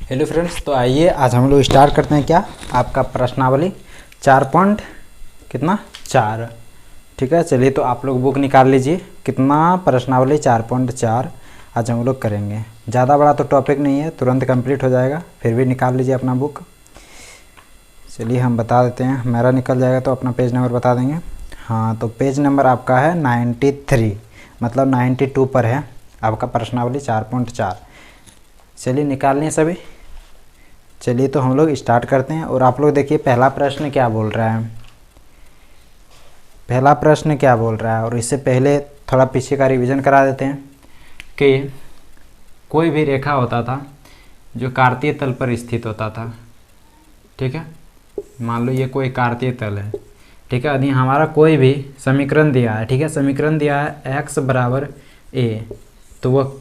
Hello friends, तो आइए आज हम लोग स्टार्ट करते हैं क्या आपका प्रश्नावली 4.4। ठीक है, चलिए तो आप लोग बुक निकाल लीजिए। कितना प्रश्नावली 4.4 आज हम लोग करेंगे। ज़्यादा बड़ा तो टॉपिक नहीं है, तुरंत कंप्लीट हो जाएगा। फिर भी निकाल लीजिए अपना बुक। चलिए हम बता देते हैं, मेरा निकल जाएगा तो अपना पेज नंबर बता देंगे। हाँ, तो पेज नंबर आपका है 93, मतलब 92 पर है आपका प्रश्नावली 4.4। चलिए निकाल लें सभी। चलिए तो हम लोग स्टार्ट करते हैं। और आप लोग देखिए पहला प्रश्न क्या बोल रहा है। पहला प्रश्न क्या बोल रहा है, और इससे पहले थोड़ा पीछे का रिवीजन करा देते हैं कि कोई भी रेखा होता था जो कार्तीय तल पर स्थित होता था। ठीक है, मान लो ये कोई कार्तीय तल है। ठीक है, यदि हमारा कोई भी समीकरण दिया है, ठीक है, समीकरण दिया है x बराबर a, तो वह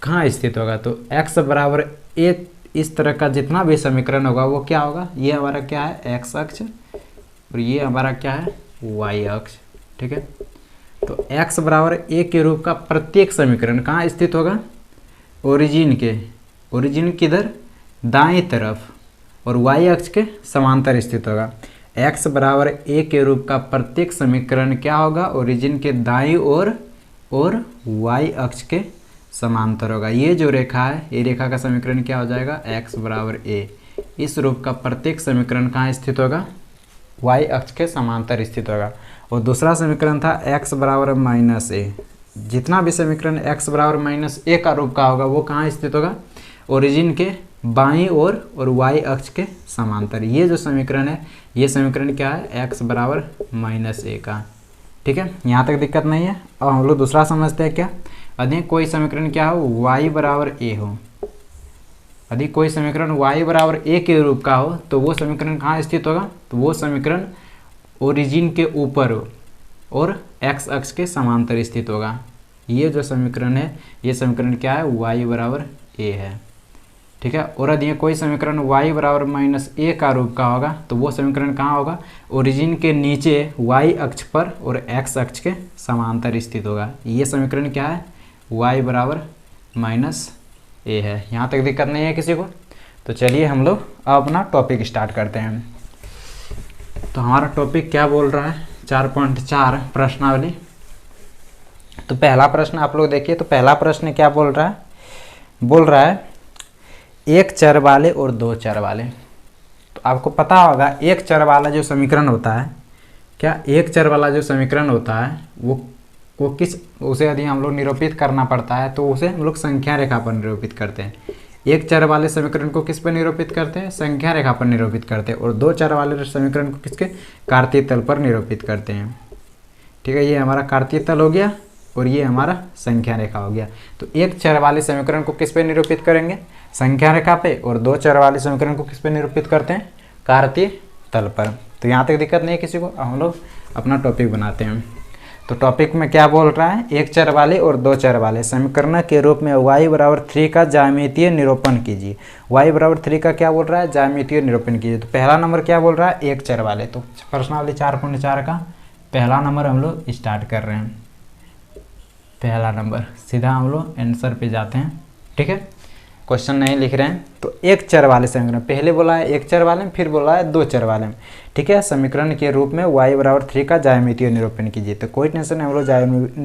कहाँ स्थित होगा। तो x बराबर a, इस तरह का जितना भी समीकरण होगा वो क्या होगा, ये हमारा क्या है x अक्ष, और ये हमारा क्या है y अक्ष। ठीक है, तो x बराबर a के रूप का प्रत्येक समीकरण कहाँ स्थित होगा, ओरिजिन के, ओरिजिन किधर, दाएं तरफ, और y अक्ष के समांतर स्थित होगा। x बराबर a के रूप का प्रत्येक समीकरण क्या होगा, ओरिजिन के दाईं ओर और y अक्ष के समांतर होगा। ये जो रेखा है, ये रेखा का समीकरण क्या हो जाएगा, x बराबर a। इस रूप का प्रत्येक समीकरण कहाँ स्थित होगा, y अक्ष के समांतर स्थित होगा। और दूसरा समीकरण था x बराबर माइनस a। जितना भी समीकरण x बराबर माइनस a का रूप का होगा वो कहाँ स्थित होगा, ओरिजिन के बाईं ओर और y अक्ष के समांतर। ये जो समीकरण है, ये समीकरण क्या है, x बराबर माइनस a का। ठीक है, यहाँ तक दिक्कत नहीं है। अब हम लोग दूसरा समझते हैं क्या, यदि कोई समीकरण क्या हो, y बराबर a हो। यदि कोई समीकरण y बराबर a के रूप का हो तो वो समीकरण कहाँ स्थित होगा, तो वो समीकरण ओरिजिन के ऊपर और x अक्ष के समांतर स्थित होगा। ये जो समीकरण है, ये समीकरण क्या है, y बराबर a है। ठीक है, और यदि कोई समीकरण y बराबर माइनस a का रूप का होगा तो वो समीकरण कहाँ होगा, ओरिजिन के नीचे y अक्ष पर और x अक्ष के समांतर स्थित होगा। ये समीकरण क्या है, y बराबर माइनस a है। यहाँ तक दिक्कत नहीं है किसी को। तो चलिए हम लोग अब अपना टॉपिक स्टार्ट करते हैं। तो हमारा टॉपिक क्या बोल रहा है, 4.4 प्रश्नावली। तो पहला प्रश्न आप लोग देखिए। तो पहला प्रश्न क्या बोल रहा है, बोल रहा है एक चर वाले और दो चर वाले। तो आपको पता होगा एक चर वाला जो समीकरण होता है, क्या एक चर वाला जो समीकरण होता है वो किस, उसे यदि हम लोग निरूपित करना पड़ता है तो उसे हम लोग संख्या रेखा पर निरूपित करते हैं। एक चर वाले समीकरण को किस पर निरूपित करते हैं, संख्या रेखा पर निरूपित करते हैं। और दो चर वाले समीकरण को किसके, कार्तीय तल पर निरूपित करते हैं। ठीक है, ये हमारा कार्तीय तल हो गया और ये हमारा संख्या रेखा हो गया। तो एक चर वाले समीकरण को किस पे निरूपित करेंगे, संख्या रेखा पे, और दो चर वाले समीकरण को किस पे निरूपित करते हैं, कार्तीय तल पर। तो यहाँ तक दिक्कत नहीं है किसी को। हम लोग अपना टॉपिक बनाते हैं। तो टॉपिक में क्या बोल रहा है, एक चर वाले और दो चर वाले समीकरण के रूप में y बराबर 3 का ज्यामितीय निरूपण कीजिए। y बराबर 3 का क्या बोल रहा है, ज्यामितीय निरूपण कीजिए। तो पहला नंबर क्या बोल रहा है, एक चर वाले। तो प्रश्नावली 4.4 का पहला नंबर हम लोग स्टार्ट कर रहे हैं। पहला नंबर सीधा हम लोग आंसर पे जाते हैं। ठीक है, क्वेश्चन नहीं लिख रहे हैं। तो एक चर वाले समीकरण, पहले बोला है एक चर वाले में, फिर बोला है दो चर वाले में। ठीक है, समीकरण के रूप में y बराबर 3 का ज्यामितीय निरूपण कीजिए। तो कोई टेंशन नहीं, हम लोग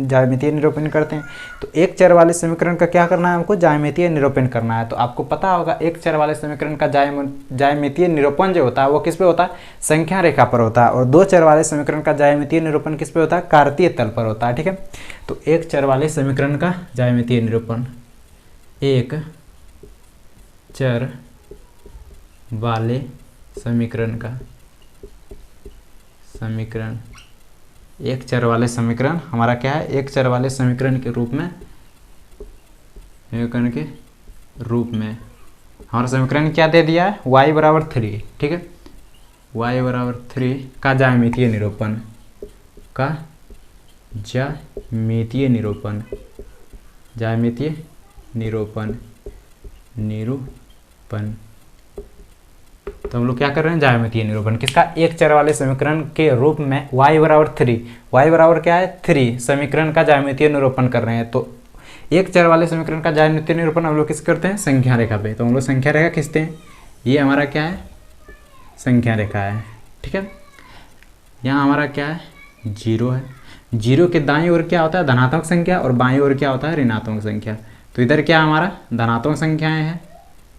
ज्यामितीय निरूपण करते हैं। तो एक चर वाले समीकरण का क्या करना है, हमको ज्यामितीय निरूपण करना है। तो आपको पता होगा एक चर वाले समीकरण का ज्यामितीय निरूपण जो होता है वो किस पे होता है, संख्या रेखा पर होता है। और दो चर वाले समीकरण का ज्यामितीय निरूपण किस पे होता है, कार्तीय तल पर होता है। ठीक है, तो एक चर वाले समीकरण का ज्यामितीय निरूपण, एक चर वाले समीकरण का समीकरण, एक चर वाले समीकरण हमारा क्या है, एक चर वाले समीकरण के रूप में, समीकरण के रूप में हमारा समीकरण क्या दे दिया है, y बराबर 3। ठीक है, y बराबर 3 का ज्यामितीय निरूपण, का ज्यामितीय निरूपण, ज्यामितीय निरूपण, निरूपण। तो हम लोग क्या कर रहे हैं, ज्यामितीय निरूपण किसका, एक चर वाले समीकरण के रूप में y बराबर 3, y बराबर क्या है 3, समीकरण का ज्यामितीय निरूपण कर रहे हैं। तो एक चर वाले समीकरण का ज्यामितीय निरूपण हम लोग किस करते हैं, संख्या रेखा पे। तो हम लोग संख्या रेखा खींचते हैं, ये हमारा क्या है, संख्या रेखा है, ठीक है। यहाँ हमारा क्या है, 0 है। 0 के दाईं ओर क्या होता है, धनात्मक संख्या, और बाईं ओर क्या होता है, ऋणात्मक संख्या। तो इधर क्या हमारा धनात्मक संख्याएं हैं,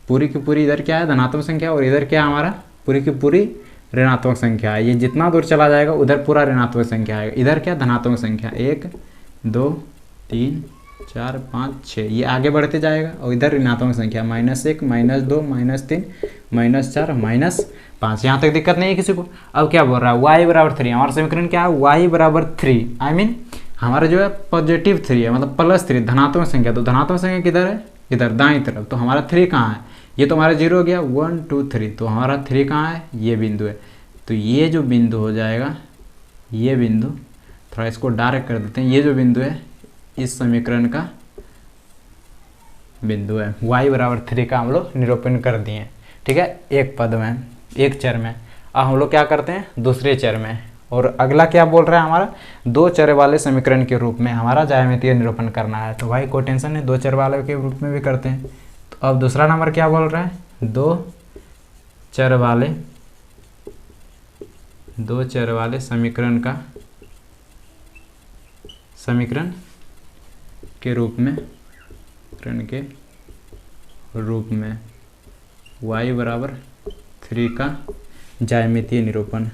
पूरी की पूरी इधर क्या है धनात्मक संख्या, और इधर क्या हमारा पूरी की पूरी ऋणात्मक संख्या है। ये जितना दूर चला जाएगा उधर पूरा ऋणात्मक संख्या आएगा। इधर क्या धनात्मक संख्या, 1 2 3 4 5 6, ये आगे बढ़ते जाएगा। और इधर ऋणात्मक संख्या -1 -2 -3 -4 -5। यहाँ तक दिक्कत नहीं है किसी को। अब क्या बोल रहा है, y बराबर 3। हमारा समीकरण क्या है, y बराबर 3, आई मीन हमारा जो है पॉजिटिव 3 है, मतलब +3 धनात्मक संख्या। तो धनात्मक संख्या किधर है, इधर दाईं तरफ। तो हमारा 3 कहाँ है, ये तो हमारा 0 हो गया, 1 2 3। तो हमारा 3 कहाँ है, ये बिंदु है। तो ये जो बिंदु हो जाएगा, ये बिंदु, थोड़ा इसको डायरेक्ट कर देते हैं, ये जो बिंदु है इस समीकरण का बिंदु है। y बराबर 3 का हम लोग निरूपण कर दिए, ठीक है, एक पद में, एक चर में। अब हम लोग क्या करते हैं, दूसरे चर में। और अगला क्या बोल रहा है, हमारा 2 चर वाले समीकरण के रूप में हमारा ज्यामितीय निरूपण करना है। तो भाई कोई टेंशन नहीं, 2 चर वाले के रूप में भी करते हैं। तो अब दूसरा नंबर क्या बोल रहा है, 2 चर वाले समीकरण के रूप में y बराबर 3 का ज्यामितीय निरूपण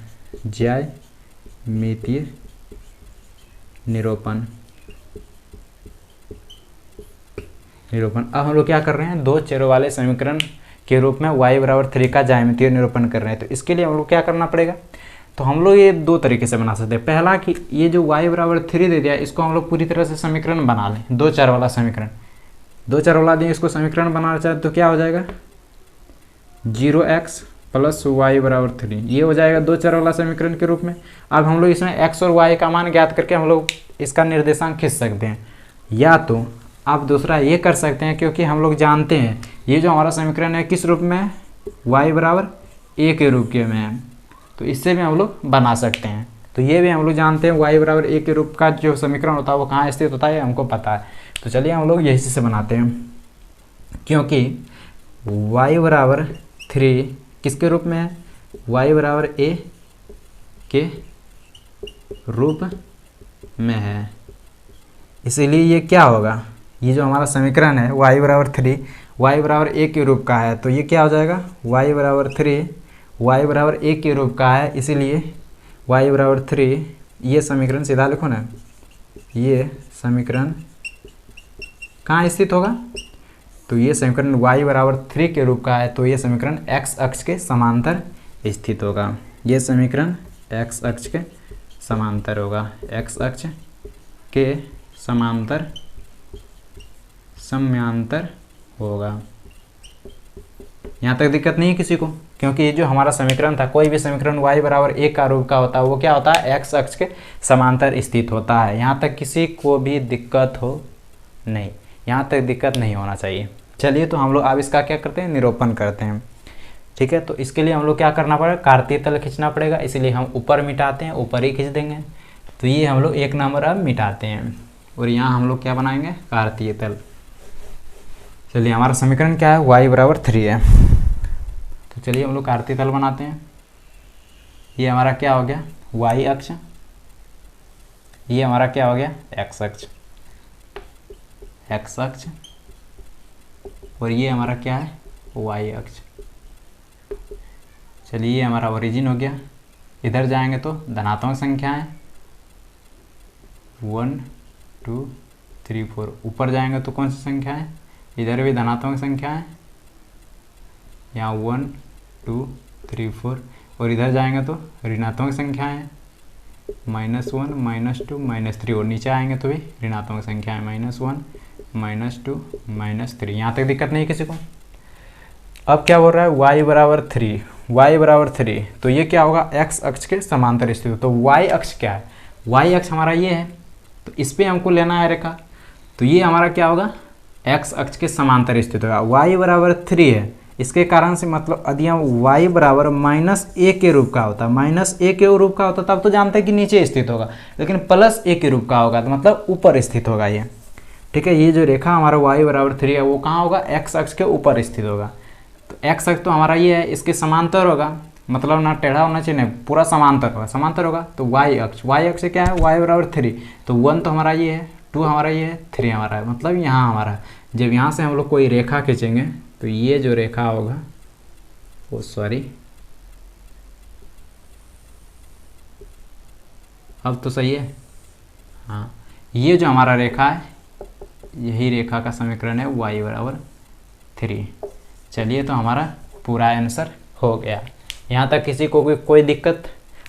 अब हम लोग क्या कर रहे हैं, 2 चरों वाले समीकरण के रूप में y बराबर 3 का ज्यामितीय निरूपण कर रहे हैं। तो इसके लिए हम लोग क्या करना पड़ेगा, तो हम लोग ये 2 तरीके से बना सकते हैं। पहला कि ये जो y बराबर 3 दे दिया, इसको हम लोग पूरी तरह से समीकरण बना लें, 2 चर वाला समीकरण। 2 चर वाला दिए, इसको समीकरण बनाना चाहे तो क्या हो जाएगा, 0x + y बराबर 3, ये हो जाएगा 2 चर वाला समीकरण के रूप में। अब हम लोग इसमें x और y का मान ज्ञात करके हम लोग इसका निर्देशांक खींच सकते हैं। या तो आप दूसरा ये कर सकते हैं, क्योंकि हम लोग जानते हैं ये जो हमारा समीकरण है किस रूप में है, y बराबर a के रूप के में है। तो इससे भी हम लोग बना सकते हैं। तो ये भी हम लोग जानते हैं y बराबर a के रूप का जो समीकरण होता है वो कहाँ स्थित होता है, हमको पता है। तो चलिए हम लोग यही से बनाते हैं, क्योंकि y बराबर 3 किसके रूप में है, y बराबर a के रूप में है। इसीलिए ये क्या होगा, ये जो हमारा समीकरण है y बराबर 3 y बराबर a के रूप का है। तो ये क्या हो जाएगा, y बराबर 3 y बराबर a के रूप का है, इसीलिए y बराबर 3, ये समीकरण सीधा लिखो ना, ये समीकरण कहाँ स्थित होगा, तो ये समीकरण y बराबर 3 के रूप का है। तो ये समीकरण x अक्ष के समांतर स्थित होगा, ये समीकरण x अक्ष के समांतर होगा, x अक्ष के समयांतर होगा। यहाँ तक दिक्कत नहीं है किसी को, क्योंकि ये जो हमारा समीकरण था, कोई भी समीकरण y बराबर 1 का रूप का होता है वो क्या होता है, x अक्ष के समांतर स्थित होता है। यहाँ तक किसी को भी दिक्कत हो नहीं, यहाँ तक दिक्कत नहीं होना चाहिए। चलिए तो हम लोग अब इसका क्या करते हैं, निरूपण करते हैं, ठीक है। तो इसके लिए हम लोग क्या करना पड़ेगा, कार्तीय तल खींचना पड़ेगा, इसीलिए हम ऊपर मिटाते हैं, ऊपर ही खींच देंगे। तो ये हम लोग 1 नंबर अब मिटाते हैं, और यहाँ हम लोग क्या बनाएंगे, कार्तीय तल। चलिए हमारा समीकरण क्या है, y बराबर 3 है। तो चलिए हम लोग कार्तीय तल बनाते हैं। ये हमारा क्या हो गया, y अक्ष, ये हमारा क्या हो गया, x अक्ष, और ये हमारा क्या है, y अक्ष। चलिए ये हमारा ओरिजिन हो गया। इधर जाएंगे तो धनात्मक संख्याएं 1 2 3 4, ऊपर जाएंगे तो कौन सी संख्या है, इधर भी धनात्मक संख्या है, यहाँ 1 2 3 4, और इधर जाएंगे तो ऋणात्मक संख्या है, -1 -2 -3, और नीचे आएंगे तो भी ऋणात्मक संख्या है, -1 -2 -3। यहाँ तक दिक्कत नहीं किसी को। अब क्या बोल रहा है, y बराबर 3, तो ये क्या होगा, x अक्ष के समांतर स्थित। तो y अक्ष क्या है, y अक्ष हमारा ये है, तो इस पर हमको लेना है रेखा। तो ये हमारा क्या होगा, x अक्ष के समांतर स्थित होगा। y बराबर 3 है, इसके कारण से मतलब यदि हम y बराबर -a के रूप का होता, -a के रूप का होता तब तो जानते हैं कि नीचे स्थित होगा, लेकिन +a के रूप का होगा तो मतलब ऊपर स्थित होगा ये, ठीक है। ये जो रेखा हमारा y बराबर 3 है वो कहाँ होगा, x अक्ष के ऊपर स्थित होगा। तो x अक्ष तो हमारा ये है, इसके समांतर होगा, मतलब ना टेढ़ा होना चाहिए, नहीं पूरा समांतर होगा, समांतर होगा। तो y अक्ष क्या है, y बराबर 3। तो 1 तो हमारा ये है, 2 हमारा ये है, 3 हमारा है, मतलब यहाँ हमारा है। जब यहाँ से हम लोग कोई रेखा खींचेंगे तो ये जो रेखा होगा वो अब तो सही है, हाँ, ये जो हमारा रेखा है यही रेखा का समीकरण है y बराबर 3। चलिए, तो हमारा पूरा आंसर हो गया। यहाँ तक किसी को कोई दिक्कत?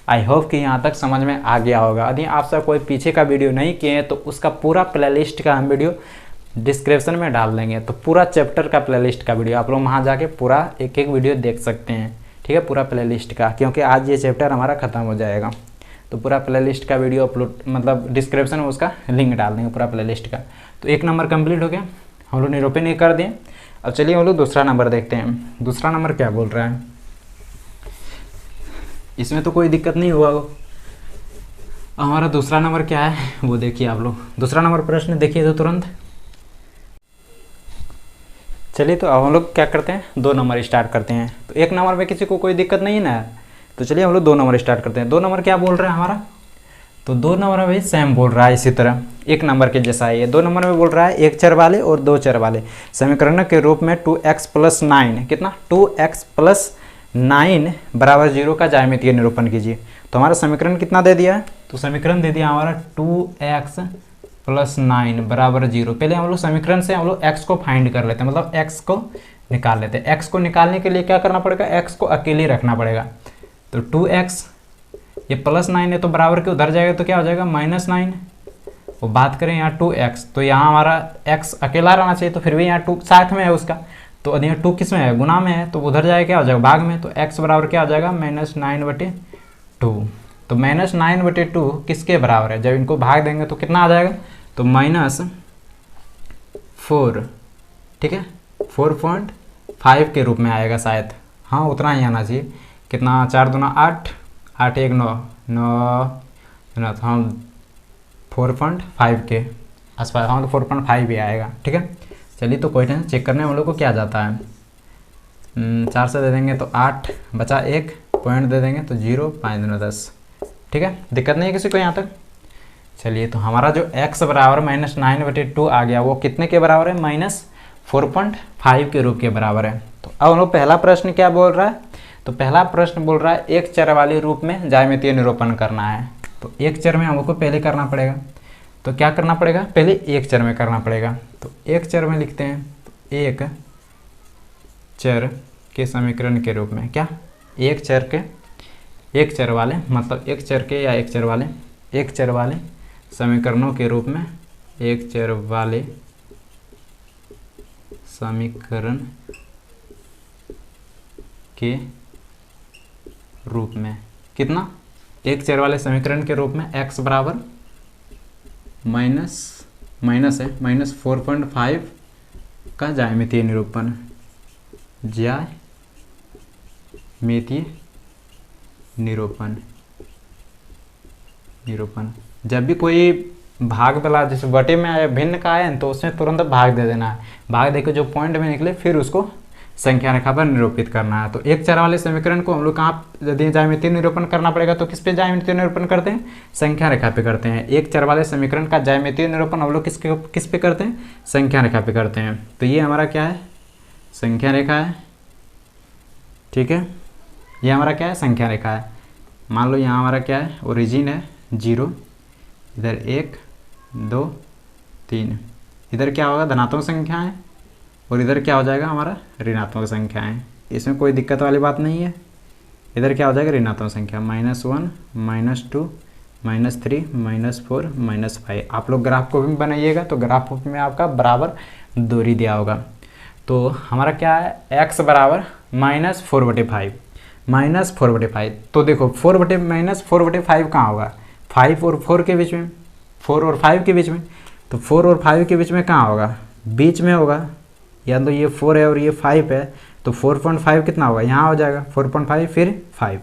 आई होप कि यहाँ तक समझ में आ गया होगा। यदि आप सब कोई पीछे का वीडियो नहीं किए हैं तो उसका पूरा प्लेलिस्ट का हम वीडियो डिस्क्रिप्शन में डाल देंगे। तो पूरा चैप्टर का प्लेलिस्ट का वीडियो आप लोग वहाँ जाके पूरा एक एक वीडियो देख सकते हैं, ठीक है, पूरा प्लेलिस्ट का, क्योंकि आज ये चैप्टर हमारा ख़त्म हो जाएगा। तो पूरा प्लेलिस्ट का वीडियो अपलोड, मतलब डिस्क्रिप्शन में उसका लिंक डाल देंगे पूरा प्लेलिस्ट का। तो एक नंबर कंप्लीट हो गया, हम लोग निरूपण ही कर दिए। अब चलिए हम लोग दूसरा नंबर देखते हैं। दूसरा नंबर क्या बोल रहा है, इसमें तो कोई दिक्कत नहीं हुआ। हमारा दूसरा नंबर क्या है वो देखिए आप लोग। दूसरा नंबर प्रश्न देखिए तो तुरंत। चलिए, तो अब हम लोग क्या करते हैं, 2 नंबर स्टार्ट करते हैं। तो 1 नंबर में किसी को कोई दिक्कत नहीं है ना, तो चलिए हम लोग 2 नंबर स्टार्ट करते हैं। 2 नंबर क्या बोल रहा है हमारा, तो 2 नंबर में भी सेम बोल रहा है, इसी तरह 1 नंबर के जैसा है। 2 नंबर में बोल रहा है 1 चर वाले और 2 चर वाले समीकरण के रूप में 2x + 9 कितना, 2x + 9 बराबर 0 का ज्यामितीय निरूपण कीजिए। तो हमारा समीकरण कितना दे दिया है, तो समीकरण दे दिया हमारा 2x + 9 बराबर 0। पहले हम लोग समीकरण से हम लोग x को फाइंड कर लेते हैं, मतलब x को निकाल लेते हैं। x को निकालने के लिए क्या करना पड़ेगा, x को अकेले रखना पड़ेगा। तो 2x, ये +9 है तो बराबर के उधर जाएगा तो क्या हो जाएगा, -9। वो बात करें यहाँ 2x, तो यहाँ हमारा x अकेला रहना चाहिए, तो फिर भी यहाँ 2 साथ में है उसका, तो यहाँ 2 किस में है, गुना में है, तो उधर जाएगा क्या हो जाएगा, भाग में। तो x बराबर क्या हो जाएगा, -9/2। तो -9/2 किसके बराबर है, जब इनको भाग देंगे तो कितना आ जाएगा, तो -4, ठीक है, 4.5 के रूप में आएगा शायद, हाँ उतना ही आना चाहिए। कितना, 4 दूना 8, 8 1 9 9, तो हम 4.5 के आसपास, हाँ तो 4.5 भी आएगा, ठीक है। चलिए, तो क्वेश्चन चेक करने हम लोग को क्या जाता है, 4 से दे देंगे तो 8 बचा 1, पॉइंट दे देंगे तो 0, 5 दूना 10, ठीक है, दिक्कत नहीं है किसी को यहाँ तक। चलिए, तो हमारा जो x बराबर -9/2 आ गया वो कितने के बराबर है, -4.5 के रूप के बराबर है। तो अब हम लोग पहला प्रश्न क्या बोल रहा है, तो पहला प्रश्न बोल रहा है 1 चर वाले रूप में ज्यामितीय निरूपण करना है। तो 1 चर में हमको पहले करना पड़ेगा, तो क्या करना पड़ेगा, पहले 1 चर में करना पड़ेगा। तो 1 चर में लिखते हैं, तो 1 चर के समीकरण के रूप में क्या, 1 चर वाले, मतलब 1 चर के या 1 चर वाले समीकरणों के रूप में, 1 चर वाले समीकरण के रूप में कितना, 1 चर वाले समीकरण के रूप में x बराबर -4.5 का ज्यामितीय निरूपण, निरूपण। जब भी कोई भाग वाला जैसे बटे में आया, भिन्न का आया तो उसमें तुरंत भाग दे देना है, भाग देकर जो पॉइंट में निकले फिर उसको संख्या रेखा पर निरूपित करना है। तो 1 चर वाले समीकरण को हम लोग कहाँ, यदि ज्यामितीय निरूपण करना पड़ेगा तो किस पे ज्यामितीय निरूपण करते हैं, संख्या रेखा पे करते हैं। 1 चर वाले समीकरण का ज्यामितीय निरूपण हम लोग किस पे करते हैं, संख्या रेखा पे करते हैं। तो ये हमारा क्या है, संख्या रेखा है, ठीक है, ये हमारा क्या है, संख्या रेखा है। मान लो यहाँ हमारा क्या है, ओरिजिन है 0, इधर 1 2 3, इधर क्या होगा, धनात्मक संख्या है, और इधर क्या हो जाएगा हमारा, ऋणात्मक संख्या है। इसमें कोई दिक्कत वाली बात नहीं है। इधर क्या हो जाएगा, ऋणात्मक संख्या, -1 -2 -3 -4 -5। आप लोग ग्राफ को भी बनाइएगा तो ग्राफ में आपका बराबर दूरी दिया होगा। तो हमारा क्या है, x बराबर -4/5, -4/5। तो देखो -4/5 कहाँ होगा, 5 और 4 के बीच में, 4 और 5 के बीच में। तो 4 और 5 के बीच में कहाँ होगा, बीच में होगा, या तो ये 4 है और ये 5 है, तो 4.5 कितना होगा, यहाँ हो जाएगा 4.5 फिर 5,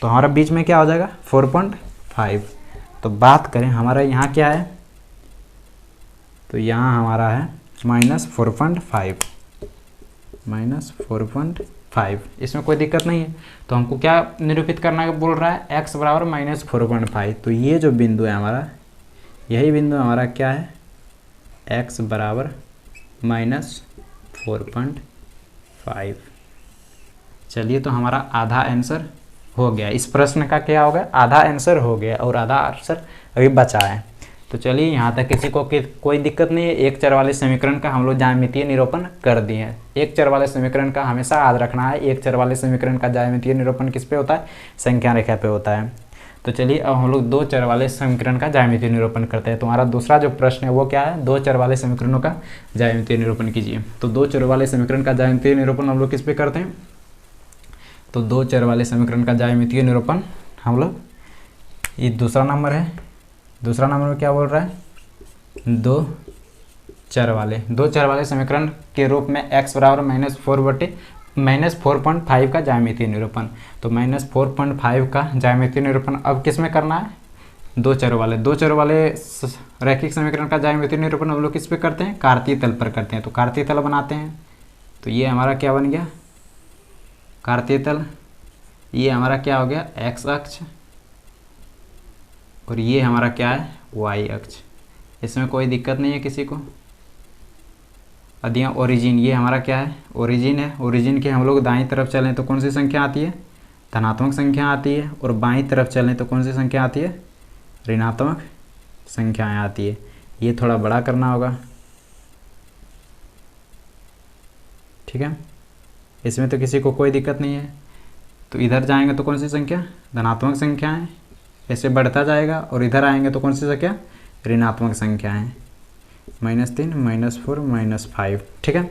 तो हमारा बीच में क्या हो जाएगा 4.5। तो बात करें हमारा यहाँ क्या है, तो यहाँ हमारा है -4.5, -4.5। इसमें कोई दिक्कत नहीं है। तो हमको क्या निरूपित करना है, बोल रहा है x बराबर -4.5। तो ये जो बिंदु है हमारा, यही बिंदु हमारा क्या है, x बराबर -4.5। चलिए, तो हमारा आधा आंसर हो गया। इस प्रश्न का क्या हो गया, आधा आंसर हो गया और आधा आंसर अभी बचा है। तो चलिए, यहाँ तक किसी को कोई दिक्कत नहीं है। एक चर वाले समीकरण का हम लोग ज्यामितीय निरूपण कर दिए हैं। एक चर वाले समीकरण का हमेशा याद रखना है, एक चर वाले समीकरण का ज्यामितीय निरूपण किस पे होता है, संख्या रेखा पे होता है। तो चलिए, अब हम लोग दो चर वाले समीकरण का ज्यामितीय निरूपण करते हैं। तुम्हारा दूसरा जो प्रश्न है वो क्या है, दो चर वाले समीकरणों का ज्यामितीय निरूपण कीजिए। तो दो चर वाले समीकरण का ज्यामितीय निरूपण हम लोग किस पे करते हैं, तो दो चर वाले समीकरण का ज्यामितीय निरूपण हम लोग, ये दूसरा नंबर है, दूसरा नंबर में क्या बोल रहा है, दो चर वाले समीकरण के रूप में x बराबर -4.5 का ज्यामितीय निरूपण। तो -4.5 का ज्यामितीय निरूपण अब किस में करना है, दो चर वाले रैखिक समीकरण का ज्यामितीय निरूपण हम लोग किस पे करते हैं, कार्तीय तल पर करते हैं। तो कार्तीय तल बनाते हैं। तो ये हमारा क्या बन गया, कार्तीय तल। ये हमारा क्या हो गया, x अक्ष, और ये हमारा क्या है, y अक्ष। इसमें कोई दिक्कत नहीं है किसी को। अदिया ओरिजिन, ये हमारा क्या है, ओरिजिन है। ओरिजिन के हम लोग दाईं तरफ चलें तो कौन सी संख्या आती है, धनात्मक संख्या आती है, और बाईं तरफ चलें तो कौन सी संख्या आती है, ऋणात्मक संख्याएं आती है। ये थोड़ा बड़ा करना होगा, ठीक है। इसमें तो किसी को कोई दिक्कत नहीं है। तो इधर जाएंगे तो कौन सी संख्या, धनात्मक संख्याएं, ऐसे बढ़ता जाएगा, और इधर आएंगे तो कौन सी संख्या, ऋणात्मक संख्याएं, -3, -4, -5, ठीक है।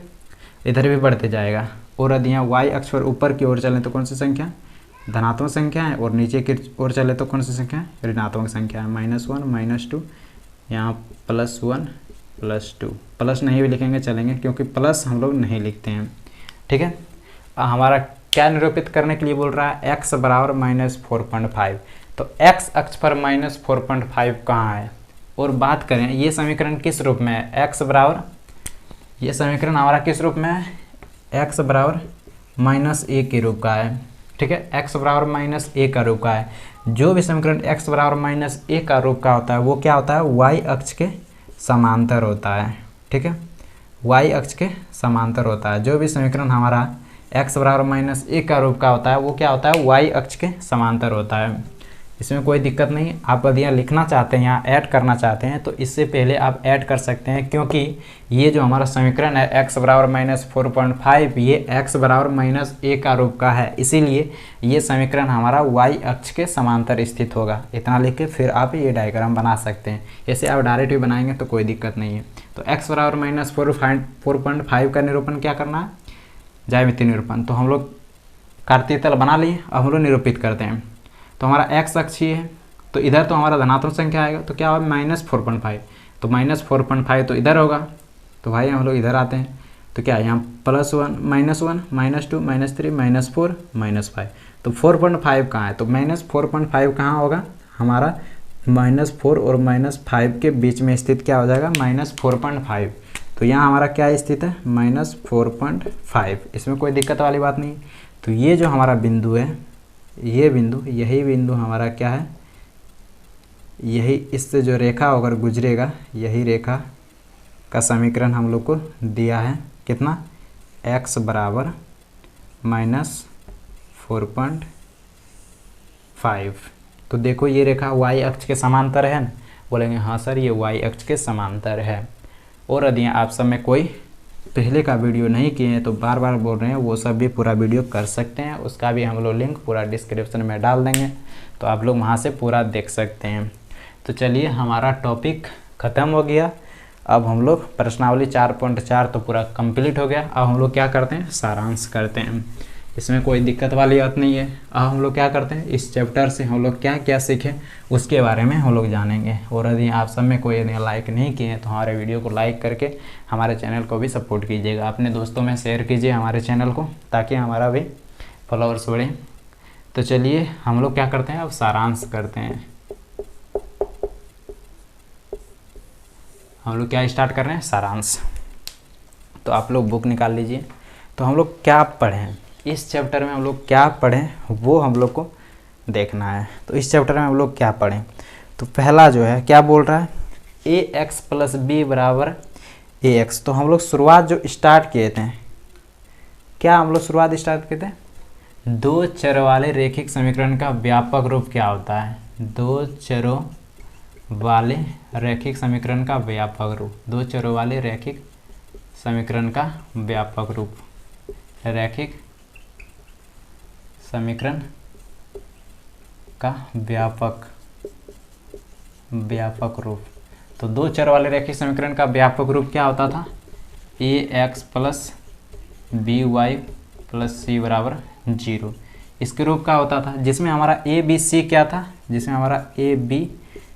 इधर भी बढ़ते जाएगा। और यदि यहाँ y अक्ष पर ऊपर की ओर चलें तो कौन सी संख्या, धनात्मक संख्या है, और नीचे की ओर चले तो कौन सी संख्या, ऋणात्मक संख्या है, -1, -2, यहाँ +1, +2। प्लस नहीं भी लिखेंगे चलेंगे, क्योंकि प्लस हम लोग नहीं लिखते हैं, ठीक है। हमारा क्या निरूपित करने के लिए बोल रहा है, x बराबर -4.5। तो x अक्ष पर -4.5 कहाँ है। और बात करें ये समीकरण किस रूप में है, x बराबर, ये समीकरण हमारा किस रूप में है, x बराबर -a के रूप का है, ठीक है। x बराबर -a का रूप का है। जो भी समीकरण x बराबर -a का रूप का होता है वो क्या होता है, y अक्ष के समांतर होता है, ठीक है। y अक्ष के समांतर होता है। जो भी समीकरण हमारा x बराबर -a का रूप का होता है वो क्या होता है, y अक्ष के समांतर होता है। इसमें कोई दिक्कत नहीं। आप यदि यहाँ लिखना चाहते हैं, यहाँ ऐड करना चाहते हैं, तो इससे पहले आप ऐड कर सकते हैं, क्योंकि ये जो हमारा समीकरण है x बराबर -4.5, ये x बराबर -a का रूप का है, इसीलिए ये समीकरण हमारा y अक्ष के समांतर स्थित होगा। इतना लिख के फिर आप ये डायग्राम बना सकते हैं। ऐसे आप डायरेक्ट भी बनाएंगे तो कोई दिक्कत नहीं है। तो x बराबर -4.5 का निरूपण क्या करना है, ज्यामितीय निरूपण। तो हम लोग कार्तीय तल बना लिए, अब हम लोग निरूपित करते हैं। तो हमारा x अक्ष ही है, तो इधर तो हमारा धनात्मक संख्या आएगा, तो क्या होगा, -4.5। तो -4.5 तो इधर होगा, तो भाई हम लोग इधर आते हैं। तो क्या है यहाँ +1, -1, -2, -3, -4, -5। तो 4.5 कहाँ है, तो -4.5 कहाँ होगा, हमारा -4 और -5 के बीच में स्थित क्या हो जाएगा, -4.5। तो यहाँ हमारा क्या स्थित है, -4.5। इसमें कोई दिक्कत वाली बात नहीं। तो ये जो हमारा बिंदु है, ये बिंदु, यही बिंदु हमारा क्या है, यही इससे जो रेखा होकर गुजरेगा, यही रेखा का समीकरण हम लोग को दिया है, कितना, x बराबर -4.5। तो देखो ये रेखा y अक्ष के समांतर है ना, बोलेंगे हाँ सर ये y अक्ष के समांतर है। और यदि आप सब में कोई पहले का वीडियो नहीं किए हैं तो बार बार बोल रहे हैं, वो सब भी पूरा वीडियो कर सकते हैं। उसका भी हम लोग लिंक पूरा डिस्क्रिप्शन में डाल देंगे, तो आप लोग वहाँ से पूरा देख सकते हैं। तो चलिए, हमारा टॉपिक ख़त्म हो गया। अब हम लोग प्रश्नावली 4.4 तो पूरा कंप्लीट हो गया। अब हम लोग क्या करते हैं, सारांश करते हैं। इसमें कोई दिक्कत वाली बात नहीं है। अब हम लोग क्या करते हैं, इस चैप्टर से हम लोग क्या क्या सीखें उसके बारे में हम लोग जानेंगे। और यदि आप सब में कोई लाइक नहीं किए हैं तो हमारे वीडियो को लाइक करके हमारे चैनल को भी सपोर्ट कीजिएगा। अपने दोस्तों में शेयर कीजिए हमारे चैनल को, ताकि हमारा भी फॉलोअर्स बढ़े। तो चलिए हम लोग क्या करते हैं, अब सारांश करते हैं। हम लोग क्या स्टार्ट कर रहे हैं, सारांश। तो आप लोग बुक निकाल लीजिए। तो हम लोग क्या पढ़ें इस चैप्टर में, हम लोग क्या पढ़ें वो हम लोग को देखना है। तो इस चैप्टर में हम लोग क्या पढ़ें, तो पहला जो है क्या बोल रहा है, ए एक्स प्लस बी बराबर ए एक्स। तो हम लोग शुरुआत जो स्टार्ट किए थे, क्या हम लोग शुरुआत स्टार्ट किए थे, दो चर वाले रैखिक समीकरण का व्यापक रूप क्या होता है, दो चरों वाले रैखिक समीकरण का व्यापक रूप, दो चरों वाले रैखिक समीकरण का व्यापक रूप, रैखिक समीकरण का व्यापक रूप। तो दो चर वाले रैखिक समीकरण का व्यापक रूप क्या होता था, A X plus B Y plus C बराबर 0। इसके रूप का होता था जिसमें हमारा ए बी सी क्या था, जिसमें हमारा ए बी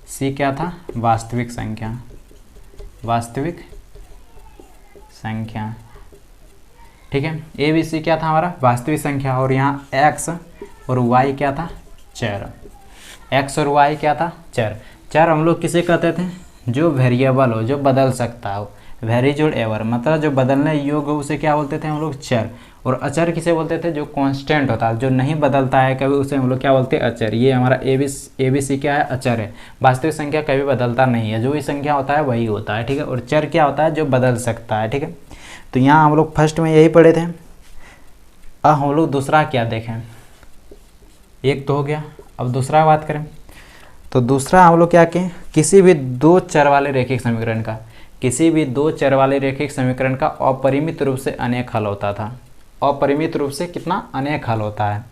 सी क्या था, वास्तविक संख्या, वास्तविक संख्या। ठीक है, ए बी सी क्या था हमारा, वास्तविक संख्या। और यहाँ एक्स और वाई क्या था, चर। एक्स और वाई क्या था, चर। चर हम लोग किसे कहते थे, जो वेरिएबल हो, जो बदल सकता हो, वेरिएबल एवर, मतलब जो बदलने योग्य हो उसे क्या बोलते थे हम लोग, चर। और अचर किसे बोलते थे, जो कांस्टेंट होता है, जो नहीं बदलता है कभी, उसे हम लोग क्या बोलते हैं, अचर। ये हमारा ए बी सी क्या है, अचर है। वास्तविक संख्या कभी बदलता नहीं है, जो भी संख्या होता है वही होता है। ठीक है, और चर क्या होता है, जो बदल सकता है। ठीक है, तो यहाँ हम लोग फर्स्ट में यही पढ़े थे। अब हम लोग दूसरा क्या देखें, एक तो हो गया, अब दूसरा बात करें। तो दूसरा हम लोग क्या कहें, किसी भी दो चर वाले रैखिक समीकरण का, किसी भी दो चर वाले रैखिक समीकरण का अपरिमित रूप से अनेक हल होता था। अपरिमित रूप से कितना, अनेक हल होता है।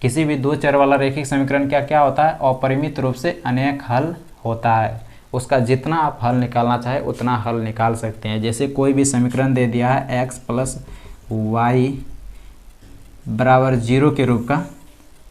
किसी भी दो चर वाला रैखिक समीकरण क्या क्या होता है, अपरिमित रूप से अनेक हल होता है। उसका जितना आप हल निकालना चाहे उतना हल निकाल सकते हैं। जैसे कोई भी समीकरण दे दिया है एक्स प्लस वाई बराबर 0 के रूप का,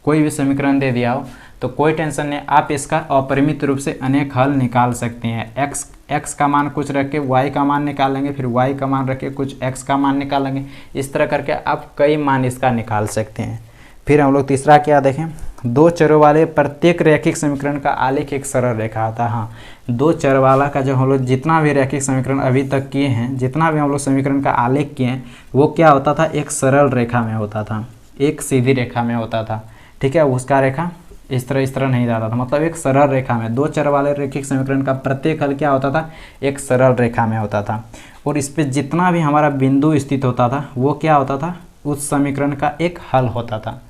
कोई भी समीकरण दे दिया हो तो कोई टेंशन नहीं, आप इसका अपरिमित रूप से अनेक हल निकाल सकते हैं। एक्स का मान कुछ रख के वाई का मान निकालेंगे, फिर वाई का मान रख के कुछ एक्स का मान निकालेंगे। इस तरह करके आप कई मान इसका निकाल सकते हैं। फिर हम लोग तीसरा क्या देखें, दो चरों वाले प्रत्येक रैखिक समीकरण का आलेख एक सरल रेखा आता है। हाँ, दो चर वाला का जो हम लोग जितना भी रैखिक समीकरण अभी तक किए हैं, जितना भी हम लोग समीकरण का आलेख किए हैं, वो क्या होता था, एक सरल रेखा में होता था, एक सीधी रेखा में होता था। ठीक है, उसका रेखा इस तरह नहीं जाता था, मतलब एक सरल रेखा में। दो चर वाले रैखिक समीकरण का प्रत्येक हल क्या होता था, एक सरल रेखा में होता था। और इस पर जितना भी हमारा बिंदु स्थित होता था वो क्या होता था, उस समीकरण का एक हल होता था।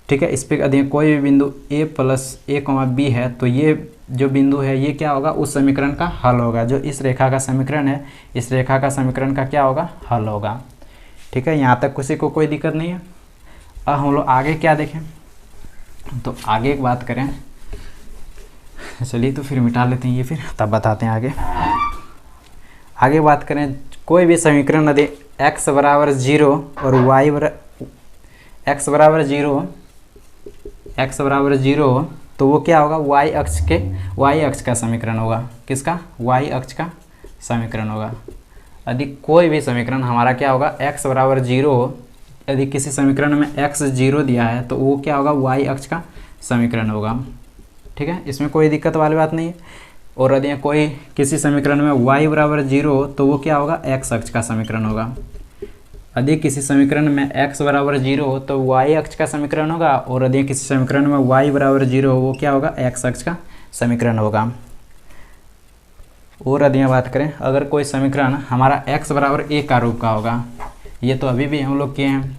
ठीक है, इस पर यदि कोई भी बिंदु a प्लस a b है तो ये जो बिंदु है ये क्या होगा, उस समीकरण का हल होगा। जो इस रेखा का समीकरण है, इस रेखा का समीकरण का क्या होगा, हल होगा। ठीक है, यहाँ तक किसी को कोई दिक्कत नहीं है। अब हम लोग आगे क्या देखें, तो आगे एक बात करें, चलिए तो फिर मिटा लेते हैं ये, फिर तब बताते हैं आगे बात करें। कोई भी समीकरण यदि x बराबर 0 और x बराबर 0 तो वो क्या होगा, y अक्ष का समीकरण होगा। किसका, y अक्ष का समीकरण होगा। यदि कोई भी समीकरण हमारा क्या होगा, x बराबर 0 हो, यदि किसी समीकरण में x 0 दिया है तो वो क्या होगा, y अक्ष का समीकरण होगा। ठीक है, इसमें कोई दिक्कत वाली बात नहीं है। और यदि कोई किसी समीकरण में y बराबर 0 हो तो वो क्या होगा, x अक्ष का समीकरण होगा। यदि किसी समीकरण में x बराबर 0 हो तो y अक्ष का समीकरण होगा। और यदि किसी समीकरण में y बराबर 0 हो वो क्या होगा, x अक्ष का समीकरण होगा। और यदि बात करें, अगर कोई समीकरण हमारा x बराबर a का रूप का होगा, ये तो अभी भी हम लोग किए हैं।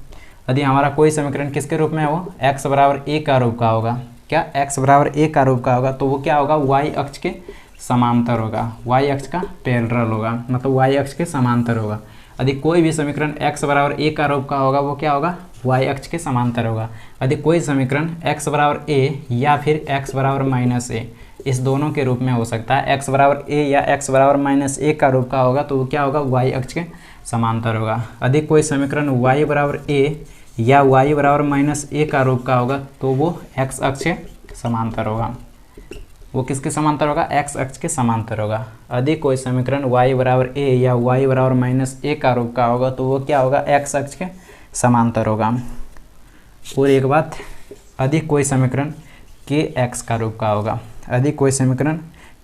यदि हमारा कोई समीकरण किसके रूप में है, वो x बराबर a का रूप का होगा। क्या, x बराबर a का रूप का होगा तो वो क्या होगा, y अक्ष के समांतर होगा, y अक्ष का पैरेलल होगा, मतलब y अक्ष के समांतर होगा। यदि कोई भी समीकरण x बराबर a का रूप का होगा वो क्या होगा, y अक्ष के समांतर होगा। यदि कोई समीकरण x बराबर a या फिर x बराबर माइनस a, इस दोनों के रूप में हो सकता है। x बराबर a या x बराबर माइनस a का रूप का होगा तो वो क्या होगा, y अक्ष के समांतर होगा। यदि कोई समीकरण y बराबर a या y बराबर माइनस a का रूप का होगा तो वो x अक्ष के समांतर होगा। वो किसके समांतर होगा, x अक्ष के समांतर होगा। यदि कोई समीकरण y बराबर a या y बराबर माइनस a का रूप का होगा तो वो क्या होगा, x अक्ष के समांतर होगा। और एक बात, यदि कोई समीकरण k x का रूप का होगा, यदि कोई समीकरण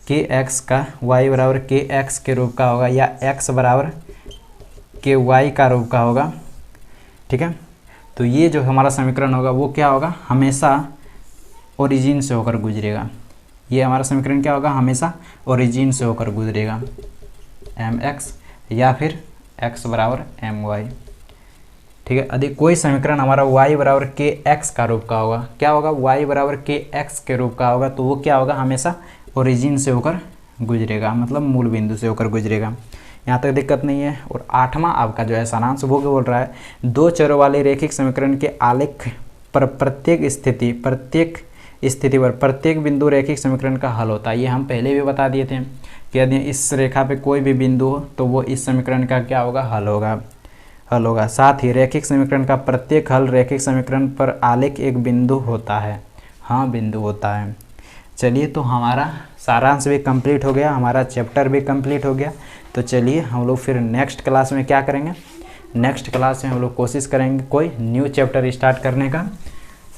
के एक्स का वाई बराबर के एक्स के रूप का होगा या एक्स बराबर के वाई का रूप का होगा, ठीक है। तो ये जो हमारा समीकरण होगा वो क्या होगा, हमेशा ओरिजिन से होकर गुजरेगा। ये हमारा समीकरण क्या होगा, हमेशा ओरिजिन से होकर गुजरेगा, एम एक्स या फिर एक्स बराबर एम वाई, ठीक है। यदि कोई समीकरण हमारा y बराबर के एक्स का रूप का होगा, क्या होगा, y बराबर के एक्स के रूप का होगा, तो वो क्या होगा, हमेशा ओरिजिन से होकर गुजरेगा, मतलब मूल बिंदु से होकर गुजरेगा। यहाँ तक दिक्कत नहीं है। और 8वां आपका जो है सारांश वो क्या बोल रहा है, दो चरों वाले रैखिक समीकरण के आलेख पर प्रत्येक स्थिति पर प्रत्येक बिंदु रैखिक समीकरण का हल होता है। ये हम पहले भी बता दिए थे कि यदि इस रेखा पे कोई भी बिंदु हो तो वो इस समीकरण का क्या होगा, हल होगा। साथ ही रैखिक समीकरण का प्रत्येक हल रैखिक समीकरण पर आलेख एक बिंदु होता है, हाँ बिंदु होता है। चलिए, तो हमारा सारांश भी कंप्लीट हो गया, हमारा चैप्टर भी कंप्लीट हो गया। तो चलिए हम लोग फिर नेक्स्ट क्लास में क्या करेंगे, नेक्स्ट क्लास में हम लोग कोशिश करेंगे कोई न्यू चैप्टर स्टार्ट करने का।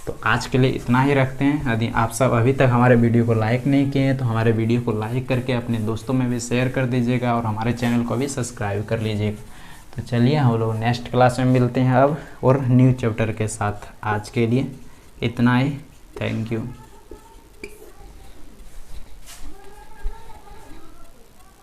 तो आज के लिए इतना ही रखते हैं। यदि आप सब अभी तक हमारे वीडियो को लाइक नहीं किए हैं तो हमारे वीडियो को लाइक करके अपने दोस्तों में भी शेयर कर दीजिएगा और हमारे चैनल को भी सब्सक्राइब कर लीजिएगा। तो चलिए हम लोग नेक्स्ट क्लास में मिलते हैं अब और न्यू चैप्टर के साथ। आज के लिए इतना ही, थैंक यू।